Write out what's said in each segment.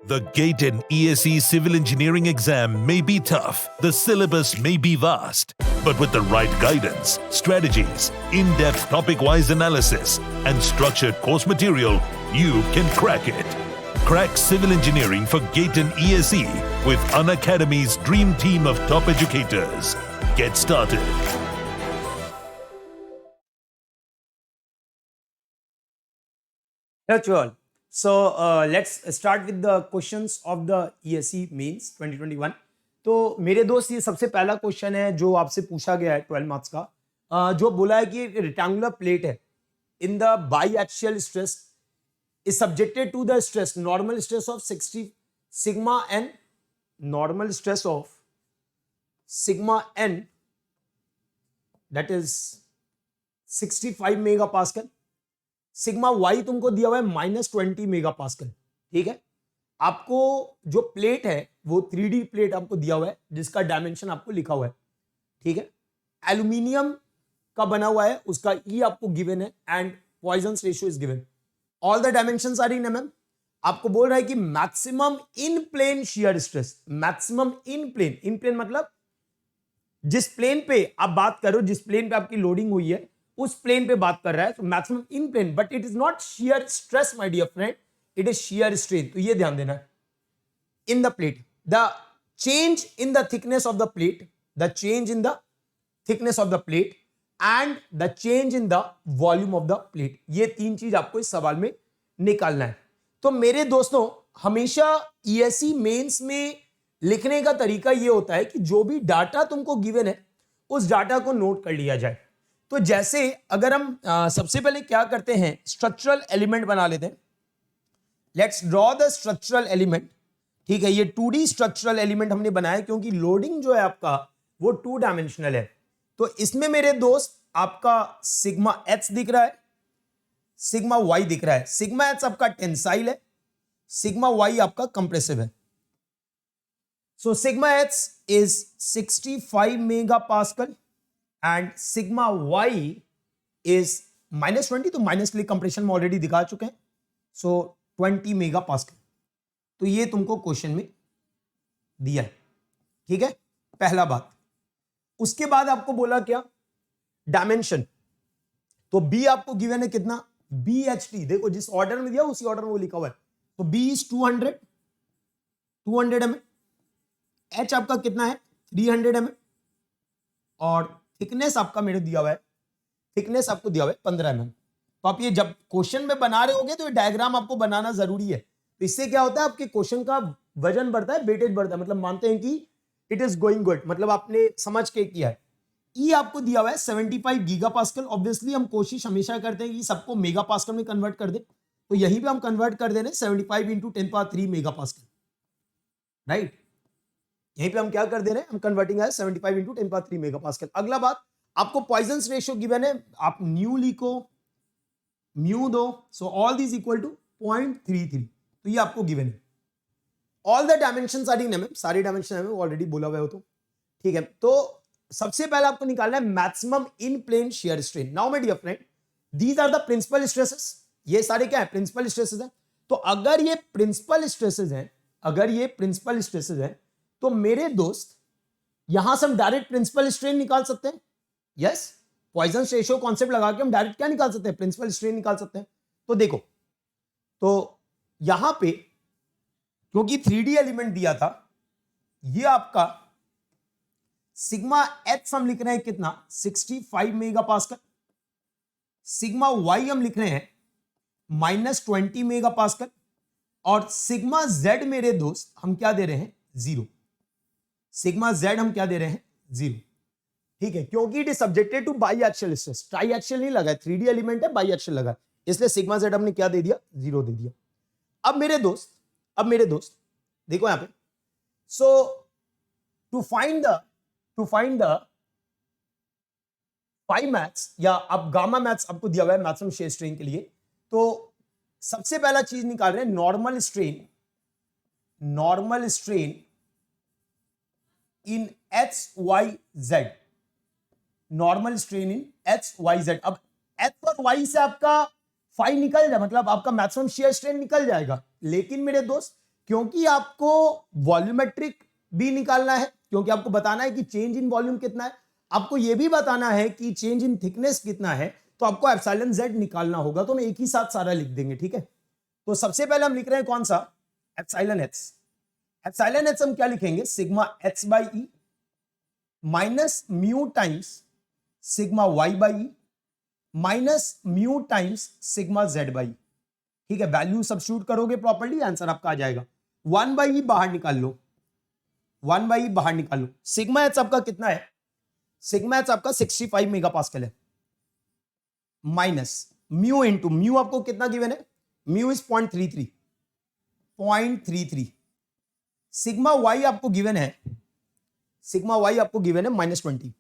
The GATE and ESE civil engineering exam may be tough, the syllabus may be vast, but with the right guidance, strategies, in-depth topic-wise analysis, and structured course material, you can crack it. Crack civil engineering for GATE and ESE with Unacademy's dream team of top educators. Get started. Hello to all. So let's start with the questions of the ESE Mains 2021. तो मेरे दोस्त ये सबसे पहला question है जो आपसे पूछा गया है 12 मार्क्स का, जो बोला है कि रेक्टेंगुलर प्लेट है in the biaxial stress is subjected to the stress, normal stress of 60 sigma n, normal stress of sigma n, that is 65 megapascal. Sigma Y तुमको दिया हुआ है -20 मेगापास्कल. ठीक है, आपको जो प्लेट है वो 3D प्लेट आपको दिया हुआ है जिसका डायमेंशन आपको लिखा हुआ है. ठीक है, एल्यूमिनियम का बना हुआ है, उसका ई आपको गिवन है and Poisson's ratio is given. All the dimensions are in mm. आपको बोल रहा है कि maximum in plane shear stress, maximum in plane मतलब जिस प्लेन पे आप बात करो, जिस प्लेन पे आपकी लोडिंग हुई है उस प्लेन पे बात कर रहा है. तो maximum in plane, but it is not shear stress my dear friend, it is shear strain. तो ये ध्यान देना है. In the plate, the change in the thickness of the plate, the change in the thickness of the plate and the change in the volume of the plate, ये तीन चीज आपको इस सवाल में निकालना है. तो मेरे दोस्तों, हमेशा ईएसई मेंस में लिखने का तरीका ये होता है कि जो भी डाटा तुमको गिवन है उस डाटा को नोट कर लिया जाए. तो जैसे अगर हम सबसे पहले क्या करते हैं, स्ट्रक्चरल एलिमेंट बना लेते हैं. Let's draw the structural element. ठीक है, ये 2D स्ट्रक्चरल एलिमेंट हमने बनाया क्योंकि लोडिंग जो है आपका वो 2 डायमेंशनल है. तो इसमें मेरे दोस्त आपका सिग्मा एच दिख रहा है, सिग्मा वाई दिख रहा है. सिग्मा एच आपका टेंसाइल है, सिग्मा वाई आपका कंप्रेसिव है. So sigma H is 65 megapascal and sigma Y is -20. तो माइनस के लिए कंप्रेशन में ऑलरेडी दिखा चुके हैं. सो 20 मेगापास्कल. तो ये तुमको क्वेश्चन में दिया है. ठीक है, पहला बात. उसके बाद आपको बोला क्या, डायमेंशन. तो बी आपको गिवन है कितना, BHT. देखो जिस ऑर्डर में दिया उसी ऑर्डर में वो लिखा हुआ है. तो बी इज 200 mm. एच आपका कितना है, 300 mm. और थिकनेस आपका मेरे दिया हुआ है, थिकनेस आपको दिया हुआ है 15 mm. तो आप ये जब क्वेश्चन में बना रहे होगे तो ये डायग्राम आपको बनाना जरूरी है. तो इससे क्या होता है, आपके क्वेश्चन का वजन बढ़ता है, वेटेज बढ़ता है. मतलब मानते हैं कि इट इज गोइंग गुड, मतलब आपने समझ के किया है. ई आपको दिया हुआ है 75 गीगापास्कल. ऑब्वियसली हम कोशिश हमेशा करते हैं कि सबको मेगापास्कल में कन्वर्ट कर दे. तो यहीं पे हम कन्वर्ट कर दे रहे हैं 75 × 10³ मेगापास्कल. राइट, यहीं पे हम क्या कर दे रहे हैं, हम कन्वर्टिंग है 75 × 10³ मेगापास्कल. अगला बात, आपको पॉइजंस रेशियो गिवन है, आप न्यू लिखो, म्यू दो. So all this equal to 0.33. तो ये आपको गिवन है. All the dimensions are in MM. सारे डायमेंशन एमएम ऑलरेडी बोला हुआ हो. तो ठीक है, तो सबसे पहले आपको निकालना है maximum in plane shear strain. Now my dear friend, these are the principal stresses. ये सारे क्या है, प्रिंसिपल स्ट्रेसेस हैं. तो अगर ये प्रिंसिपल स्ट्रेसेस हैं, अगर ये प्रिंसिपल स्ट्रेसेस हैं, तो मेरे दोस्त यहां से हम डायरेक्ट प्रिंसिपल स्ट्रेन निकाल सकते हैं. यस, पॉइजंस रेशियो कॉन्सेप्ट लगा के हम डायरेक्ट क्या निकाल सकते हैं, प्रिंसिपल स्ट्रेन निकाल सकते हैं. तो देखो, तो यहां पे क्योंकि 3D एलिमेंट दिया था, ये आपका सिग्मा एच हम लिख रहे हैं कितना, 65 मेगापास्कल. सिग्मा वाई हम लिख रहे हैं -20 मेगापास्कल. और सिग्मा जेड मेरे दोस्त हम क्या दे रहे हैं, 0. सिग्मा जेड हम क्या दे रहे हैं, 0. ठीक है, क्योंकि it is subjected to biaxial stress. Triaxial नहीं लगा है, 3D एलिमेंट है, बाईएक्सियल लगा है, इसलिए सिग्मा जेड हमने क्या दे दिया, 0 दे दिया. अब मेरे दोस्त देखो यहां पे. So to find the pi maths या अब गामा मैथ्स आपको दिया हुआ है मैक्सिमम शियर स्ट्रेन के लिए. तो सबसे पहला चीज निकाल रहे हैं normal strain in HYZ. Normal strain in HYZ. अब H और Y से आपका फाई निकल जाए, मतलब आपका मैक्सिमम शियर स्ट्रेन निकल जाएगा. लेकिन मेरे दोस्त क्योंकि आपको वॉल्यूमेट्रिक भी निकालना है, क्योंकि आपको बताना है कि चेंज इन वॉल्यूम कितना है, आपको यह भी बताना है कि चेंज इन थिकनेस कितना है, तो आपको एप्सिलॉन जेड निकालना होगा। तो हम एक ही साथ सारा लिख देंगे, ठीक है। तो सबसे पहले हम लिख रहे हैं कौन सा, एप्सिलॉन एच। एप्सिलॉन एच हम क्या लिखेंगे, sigma H by E minus mu times sigma Y by E minus mu times sigma Z by, ठीक है। वैल्यू सब्स्टिट्यूट करोगे प्रॉपर्ली, आंसर आपका आ जाएगा। 1 बाई ई बाहर निकाल लो, 1 बाई ई बाहर निकाल लो। सिग्मा एच आपका कितना है, सिग्मा एच आपका 65 मेगा पास्कल है, माइनस म्यू इंटू म्यू आपको कितना गिवन है, म्यू इज 0.33 सिग्मा वाई आपको गिवन है, सिग्मा वाई आपको गिवन है -20,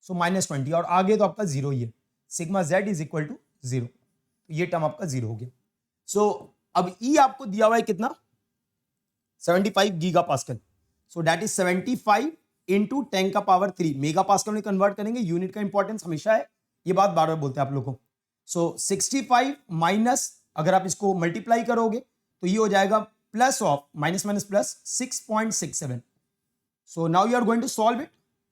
सो -20 और आगे तो आपका जीरो ही है। Sigma Z is equal to 0, तो ये टर्म आपका 0 हो गया। सो अब ई आपको दिया हुआ है कितना, 75 giga pascal, so that is 75 into 10 का पावर 3 मेगा पास्कल में कन्वर्ट करेंगे। यूनिट का इंपॉर्टेंस हमेशा है, ये बात बार बार बोलते हैं आप लोगों को। सो 65 माइनस, अगर आप इसको मल्टीप्लाई करोगे तो ये हो जाएगा plus of minus minus plus 6.67। So now you are going to solve it,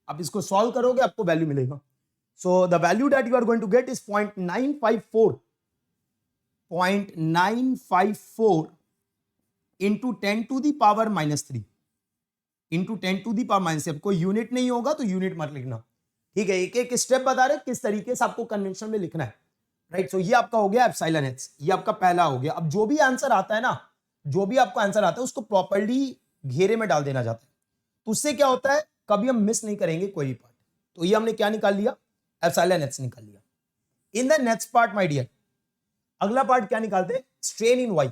आप इसको सॉल्व करोगे आपको वैल्यू मिलेगा। So the value that you are going to get is 0.954 into 10 to the power -3 into 10 to the power minus. आपको unit नहीं होगा तो unit मत लिखना, ठीक है। एक एक स्टेप बता रहे किस तरीके से आपको कन्वेंशन में लिखना है, राइट। सो ये आपका हो गया एप्सिलॉन एच, ये आपका पहला हो गया। अब जो भी आंसर आता है ना, जो भी आपको आंसर आता है उसको प्रॉपर्ली घेरे में डाल देना जाता है, तो उससे क्या होता है, कभी हम मिस नहीं करेंगे कोई भी पार्ट। तो ये हमने क्या निकाल लिया, एप्सिलॉन एच निकाल लिया। In the next part my dear, अगला पार्ट क्या निकालते हैं, स्ट्रेन इन वाई।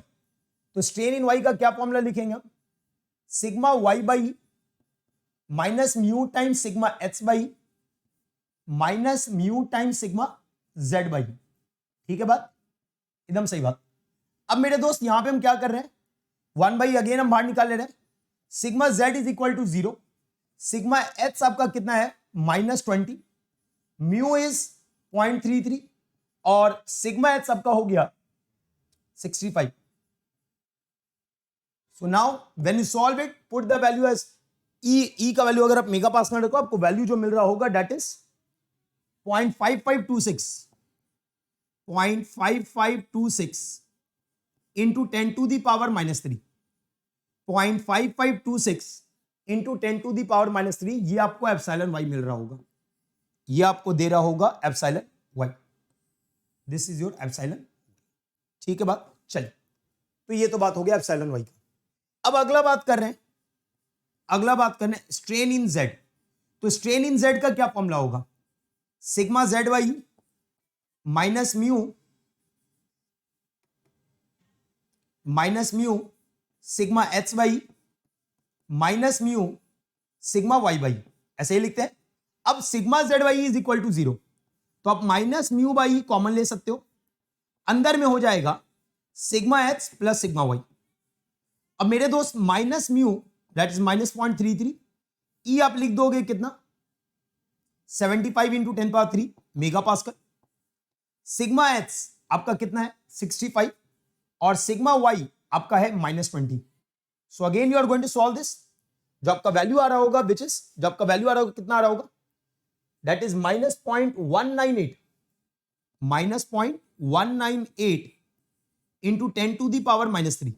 तो स्ट्रेन इन वाई का क्या फॉर्मूला लिखेंगे हम, sigma Y by minus mu time sigma H by minus mu time sigma Z by, ठीक है। बात एकदम सही बात। अब मेरे दोस्त यहां पे हम क्या कर रहे हैं, 1 बाई अगेन हम बाहर निकाल ले रहे हैं। Sigma Z is equal to 0, sigma H आपका कितना है -20, म्यू इज 0.33 और सिग्मा एच आपका हो गया 65। So now when you solve it, put the value as E का वैल्यू अगर आप मेगा पास्कल में रखो, आपको वैल्यू जो मिल रहा होगा that is 0.5526 into 10 to the power -3, 0.5526 into 10 to the power -3, ये आपको एप्सिलॉन वाई मिल रहा होगा, ये आपको दे रहा होगा epsilon Y. This is your epsilon, ठीक है बात। चलिए, तो ये तो बात हो गया एप्सिलॉन वाई का। अब अगला बात कर रहे हैं, स्ट्रेन इन जेड। तो स्ट्रेन इन जेड का क्या फॉर्मूला होगा, sigma Z Y minus mu sigma H Y minus mu sigma Y by, ऐसे ही लिखते हैं। अब sigma Z Y is equal to 0, तो आप माइनस म्यू बाई कॉमन ले सकते हो, अंदर में हो जाएगा sigma H plus sigma Y. अब मेरे दोस्त minus mu that is -0.33, E आप लिख दोगे कितना, 75 into 10⁻³ megapascal. Sigma H आपका कितना है 65 और सिग्मा वाई आपका है -20। So again you are going to solve this. जो आपका वैल्यू आ रहा होगा विच इज, जो आपका वैल्यू आ रहा होगा कितना आ रहा होगा, that is -0.198 into 10 to the power -3,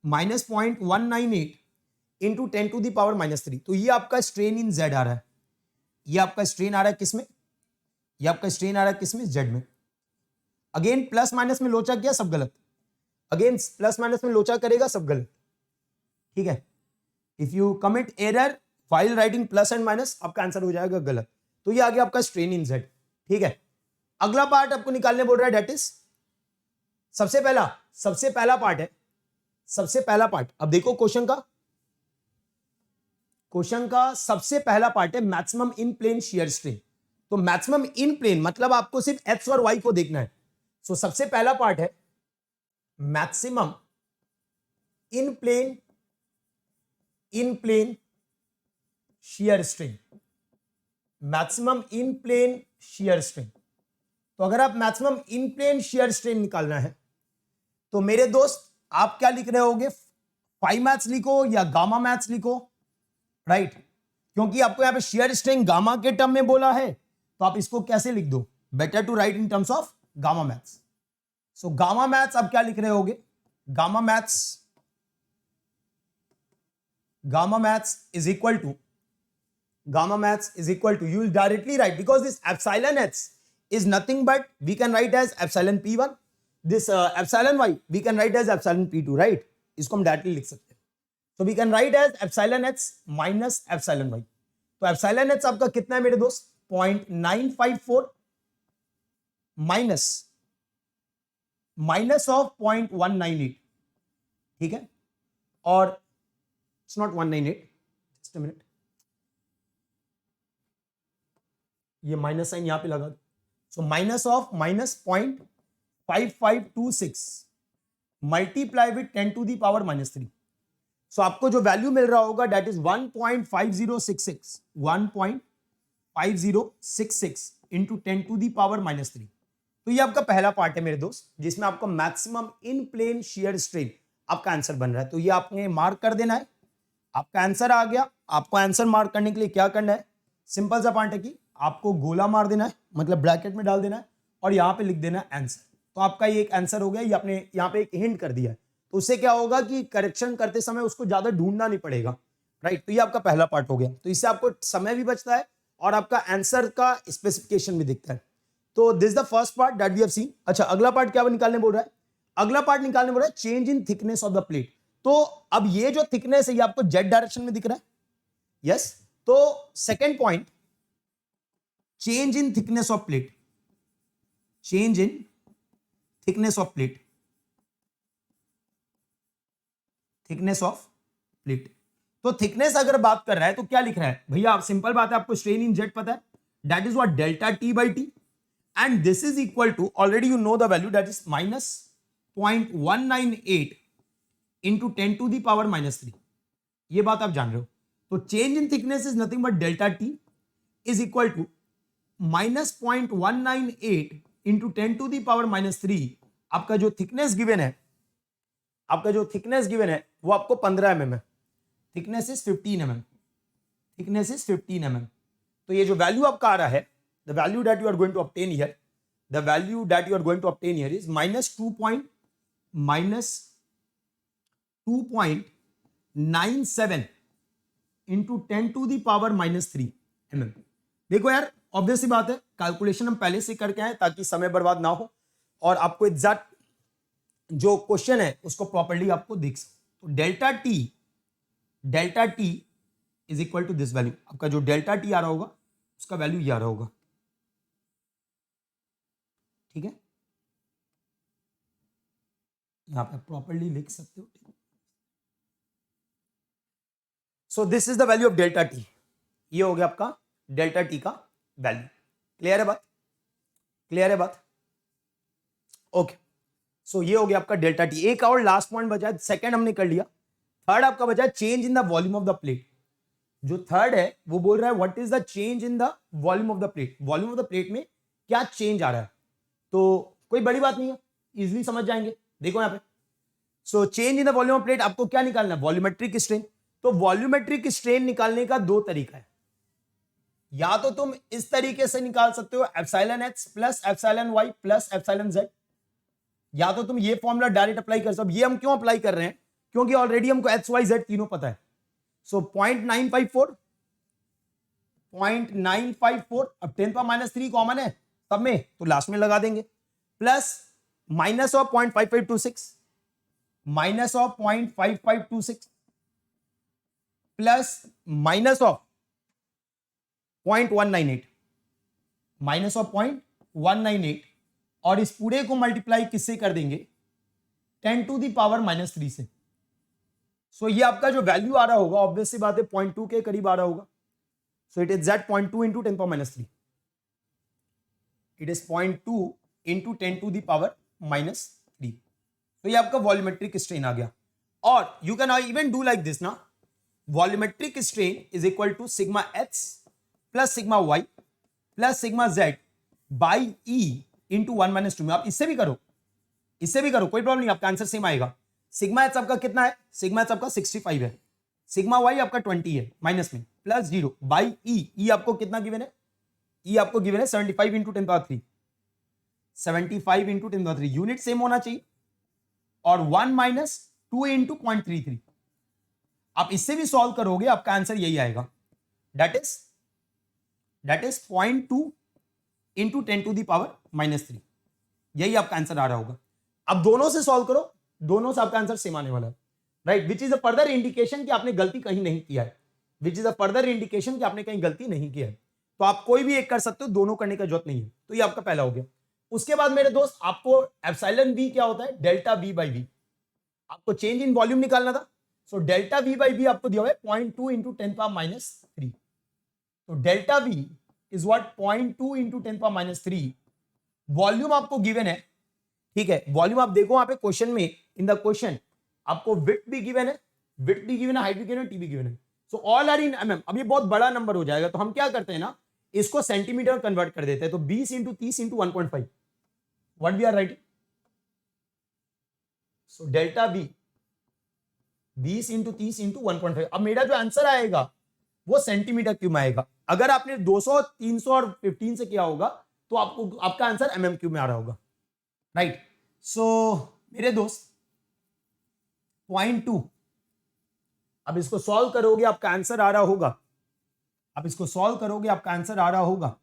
-0.198 into 10 to the power -3। तो ये आपका स्ट्रेन इन जेड आ रहा है, ये आपका स्ट्रेन आ रहा है किसमें, ये आपका स्ट्रेन आ रहा है किसमें, जेड में। अगेन प्लस माइनस में लोचा किया सब गलत, अगेन प्लस माइनस में लोचा करेगा सब गलत, ठीक है। If you commit error while writing plus and minus, आपका आंसर हो जाएगा गलत। तो ये आ गया आपका स्ट्रेन इन जेड, ठीक है। अगला पार्ट आपको निकालने बोल रहा है, दैट इज सबसे पहला पार्ट है, सबसे पहला पार्ट। अब देखो क्वेश्चन का सबसे पहला पार्ट है maximum in plane shear strain. तो मैक्सिमम इन प्लेन मतलब आपको सिर्फ एक्स और वाई को देखना है। सो सबसे पहला पार्ट है maximum in plane shear strain, maximum in plane shear strain. तो अगर आप maximum in plane shear strain निकालना है तो मेरे दोस्त आप क्या लिख रहे होगे, फाई मैथ्स लिखो या गामा मैथ्स लिखो, राइट क्योंकि आपको यहां पे शेयर स्ट्रेंथ गामा के टर्म में बोला है, तो आप इसको कैसे लिख दो, better to write in terms of gamma maths. So gamma maths आप क्या लिख रहे होगे, gamma maths is equal to you will directly write, because this epsilon h is nothing but we can write as epsilon p1, this epsilon y we can write as epsilon p2, right? इसको हम directly लिख सकते हैं, so we can write as epsilon h minus epsilon y। तो epsilon h आपका कितना है मेरे दोस्त, 0.954 माइनस ऑफ 0.198, ठीक है, और it's not 198, just a minute, ये माइनस साइन यहां पे लगा दो, so minus of -0.5526 multiply with 10 to the power -3। So आपको जो वैल्यू मिल रहा होगा that is 1.5066 into 10 to the power -3। तो ये आपका पहला पार्ट है मेरे दोस्त, जिसमें आपका maximum in plane shear strain आपका आंसर बन रहा है। तो ये आपने मार्क कर देना है, आपका आंसर आ गया। आपको आंसर मार्क करने के लिए क्या करना है, सिंपल सा पार्ट है कि आपको गोला मार देना है, मतलब ब्रैकेट में डाल देना है और यहां पे लिख देना है आंसर। तो आपका ये एक आंसर हो गया, ये आपने यहां पे एक हिंट कर दिया है, तो उससे क्या होगा कि करेक्शन करते समय उसको ज्यादा ढूंढना नहीं पड़ेगा, राइट। तो ये आपका पहला पार्ट हो गया, तो इससे आपको समय भी बचता है और आपका आंसर का स्पेसिफिकेशन भी दिखता है। तो this the first part that we have seen. अच्छा, अगला पार्ट क्या निकालने बोल रहा है, अगला पार्ट निकालने बोल रहा है change in thickness of the plate. तो अब ये जो थिकनेस है ये आपको जेड डायरेक्शन में दिख रहा है, यस। तो second point, change in thickness of plate, change in thickness of plate, thickness of plate। तो थिकनेस अगर बात कर रहा है तो क्या लिख रहा है भैया, आप सिंपल बात है, आपको स्ट्रेन इन जेड पता है, that is what delta T by T, and this is equal to, already you know the value, that is -0.198 into 10 to the power -3। ये बात आप जान रहे हो। तो change in thickness is nothing but delta T is equal to -0.198 into 10 to the power -3। आपका जो thickness given है, आपका जो थिकनेस गिवन है वो आपको 15 mm है, thickness is 15 mm, thickness is 15 mm। तो ये जो वैल्यू आपका आ रहा है, the value that you are going to obtain here, the value that you are going to obtain here is -2.97 into 10 to the power -3 mm। देखो यार, obvious सी बात है, कैलकुलेशन हम पहले से करके आए ताकि समय बर्बाद ना हो और आपको एग्जैक्ट जो क्वेश्चन है उसको प्रॉपर्ली आपको देख सको। तो delta T is equal to this value. आपका जो डेल्टा टी आ रहा होगा उसका वैल्यू ये आ रहा होगा, ठीक है, यहां पे प्रॉपर्ली लिख सकते हो। So this is the value of delta T, ये हो गया आपका डेल्टा टी का वैल्यू। क्लियर है बात, क्लियर है बात, ओके। सो ये हो गया आपका डेल्टा टी। एक और लास्ट पॉइंट बचा है, सेकंड हमने कर लिया, थर्ड आपका बचा है change in the volume of the plate. जो थर्ड है वो बोल रहा है what is the change in the volume of the plate, volume of the plate में क्या चेंज आ रहा है। तो कोई बड़ी बात नहीं है, इजिली समझ जाएंगे, देखो यहां पे। So change in the volume of plate आपको क्या निकालना है, वॉल्यूमेट्रिक स्ट्रेन। तो वॉल्यूमेट्रिक स्ट्रेन निकालने का दो तरीका है, या तो तुम इस तरीके से निकाल सकते हो epsilon H plus epsilon Y plus epsilon Z, या तो तुम ये फॉर्मूला डायरेक्ट अप्लाई कर सकते हो। ये हम क्यों अप्लाई कर रहे हैं, क्योंकि ऑलरेडी हमको एच वाई जेड तीनों पता है। सो 0.954, अब 10 पर -3 कॉमन है सब में, तो लास्ट में लगा देंगे, plus minus of 0.5526, minus of 0.5526 plus minus of 0.198, minus of 0.198, और इस पूरे को मल्टीप्लाई किससे कर देंगे, 10 टू दी पावर -3 से। सो ये आपका जो वैल्यू आ रहा होगा ऑब्वियस सी बात है 0.2 के करीब आ रहा होगा। So it is that 0.2 into 10 power -3, it is 0.2 into 10 to the power -3। तो ये आपका वॉल्यूमेट्रिक स्ट्रेन आ गया। और you can even do like this ना, volumetric strain is equal to sigma H plus sigma y plus sigma Z by E into 1 - 2 में। आप इससे भी करो, इससे भी करो, कोई प्रॉब्लम नहीं, आपका आंसर सेम आएगा। सिग्मा एच आपका कितना है? सिग्मा एच आपका 65 है, सिग्मा वाई आपका 20 है माइनस में, प्लस 0 बाई ई आपको कितना गिवन है? ई आपको गिवन है 75 into 10 power 3, 75 into 10 power 3, unit same होना चाहिए, और 1 माइनस 2 इंटू 0.33। आप इससे भी सॉल्व करोगे आपका आंसर यही आएगा, that is 0.2 into 10 to the power -3, यही आपका आंसर आ रहा होगा। अब दोनों से सॉल्व करो, दोनों से आपका आंसर सेम आने वाला है, right, which is a further indication कि आपने गलती कहीं नहीं किया है, which is a further indication कि आपने कहीं गलती नहीं किया है। तो आप कोई भी एक कर सकते हो, दोनों करने का जरूरत नहीं है। तो ये आपका पहला हो गया। उसके बाद मेरे दोस्त आपको एप्सिलॉन वी क्या होता है? Delta V by V. आपको चेंज इन वॉल्यूम निकालना था, so delta V by V आपको दिया हुआ है 0.2 इंटू 10 पावर -3। तो delta we is what? 0.2 into 10 power -3। Volume आपको गिवन है, ठीक है, वॉल्यूम आप देखो वहां पे क्वेश्चन में, इन द क्वेश्चन आपको विड्थ भी गिवन है, विड्थ भी गिवन है, हाइट भी गिवन है, टी भी गिवन है। So all are in mm। अब ये बहुत बड़ा नंबर हो जाएगा, तो हम क्या करते हैं ना, इसको सेंटीमीटर कन्वर्ट कर देते हैं। तो 20 into 30 into 1.5, what we are writing? So delta V 20 into 30 into 1.5। अब मेरा जो आंसर आएगा वो सेंटीमीटर क्यूब में आएगा। अगर आपने 200, 300 और 15 से किया होगा तो आपको आपका आंसर mm क्यूब में आ रहा होगा, राइट। सो मेरे दोस्त 0.2, अब इसको सॉल्व करोगे आपका आंसर आ रहा होगा, अब इसको सॉल्व करोगे आपका आंसर आ रहा होगा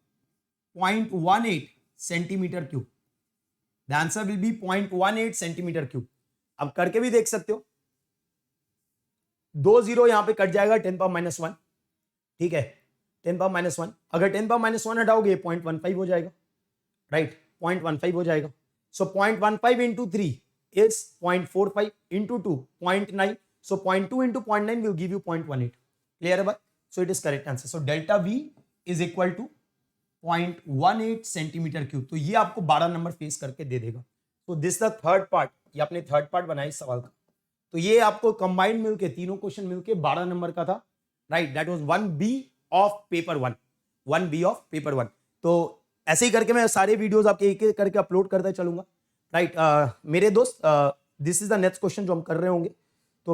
0.18 centimetre cube. The answer will be 0.18 centimetre cube. अब करके भी देख सकते हो, 2 0 यहां पे कट जाएगा, 10 पावर -1, ठीक है, 10 पावर -1। अगर 10 पावर -1 हटाओगे 0.15 हो जाएगा, राइट, 0.15 हो जाएगा। सो 0.15 into 3 is 0.45 into 2 0.9, so 0.2 into 0.9 will give you 0.18. clear है? So it is correct answer. So delta V is equal to 0.18 centimetre cube. तो ये आपको 12 नंबर फेस करके दे देगा। तो दिस द थर्ड पार्ट, ये आपने थर्ड पार्ट बनाया इस सवाल का। तो ये आपको कंबाइंड मिलके, तीनों क्वेश्चन मिलके 12 नंबर का था, right, that was 1B of paper 1, 1B of paper 1। तो ऐसे ही करके मैं सारे वीडियोस आपके एक एक करके अपलोड करता चलूंगा, राइट। मेरे दोस्त, this is the next question जो हम कर रहे होंगे। तो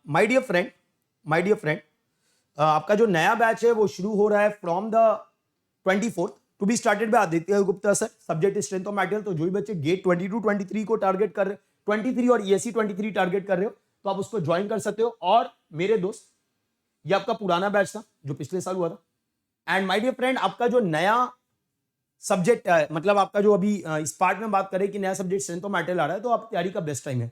माय डियर फ्रेंड, आपका जो नया बैच है वो शुरू हो रहा है from the 24th, to be started by Aditya Gupta sir. Subject strength of material. तो जो भी बच्चे गेट 22 23 को टारगेट कर रहे हो, 23 और ESE 23 टारगेट कर रहे हो, तो आप उसको ज्वाइन कर सकते हो। और मेरे दोस्त, ये आपका पुराना बैच था जो पिछले साल हुआ था। एंड माय डियर फ्रेंड, आपका जो नया सब्जेक्ट, मतलब आपका जो अभी इस पार्ट में बात करें कि नया सब्जेक्ट स्ट्रेंथ ऑफ मटेरियल आ रहा है, तो आप तैयारी का बेस्ट टाइम है।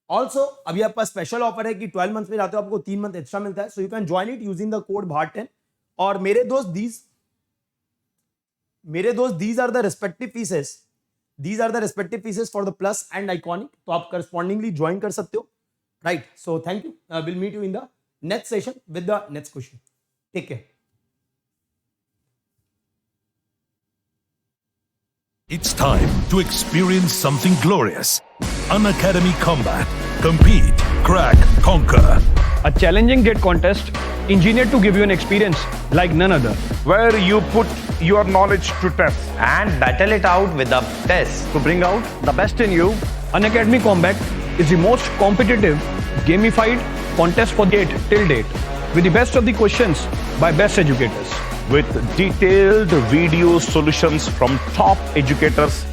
ऑल्सो अभी आपका स्पेशल ऑफर है कि 12 मंथ में जाते हो आपको 3 मंथ एक्स्ट्रा मिलता है, so you can join it using the code BHART10। और मेरे दोस्त, these are the respective fees for the plus and iconic. तो आप करस्पॉन्डिंगली ज्वाइन कर सकते हो, right. So thank you, will meet you in the next session with the next question. Take care. It's time to experience something glorious. Unacademy Combat. Compete, crack, conquer. A challenging GATE contest engineered to give you an experience like none other. where you put your knowledge to test. and battle it out with the best. To bring out the best in you, Unacademy Combat is the most competitive, gamified contest for GATE till date, with the best of the questions by best educators. With detailed video solutions from top educators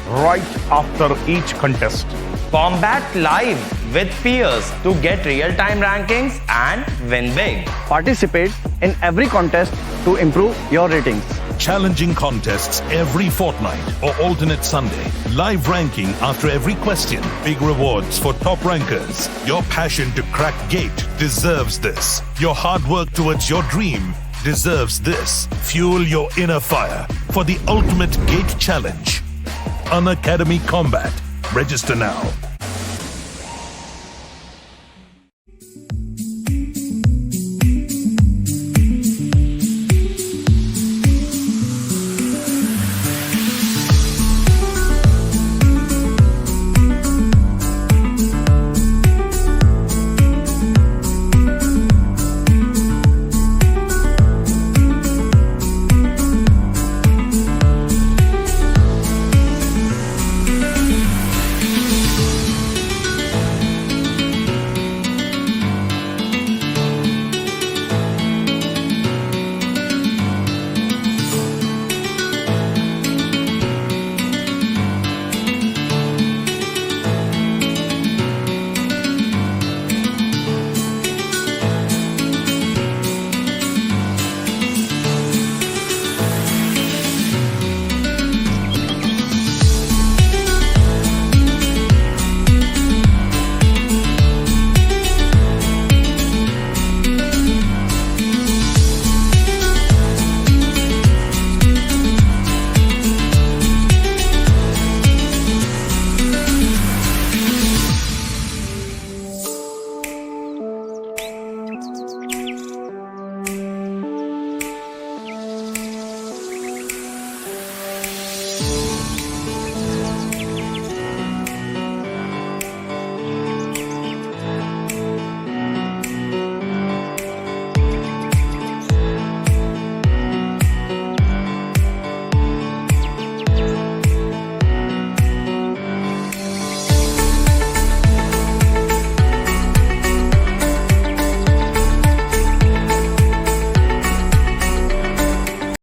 right after each contest. Combat live with peers to get real-time rankings and win big. Participate in every contest to improve your ratings. Challenging contests every fortnight or alternate Sunday. Live ranking after every question. Big rewards for top rankers. Your passion to crack GATE deserves this. Your hard work towards your dream deserves this. Fuel your inner fire for the ultimate GATE challenge. Unacademy Combat. Register now.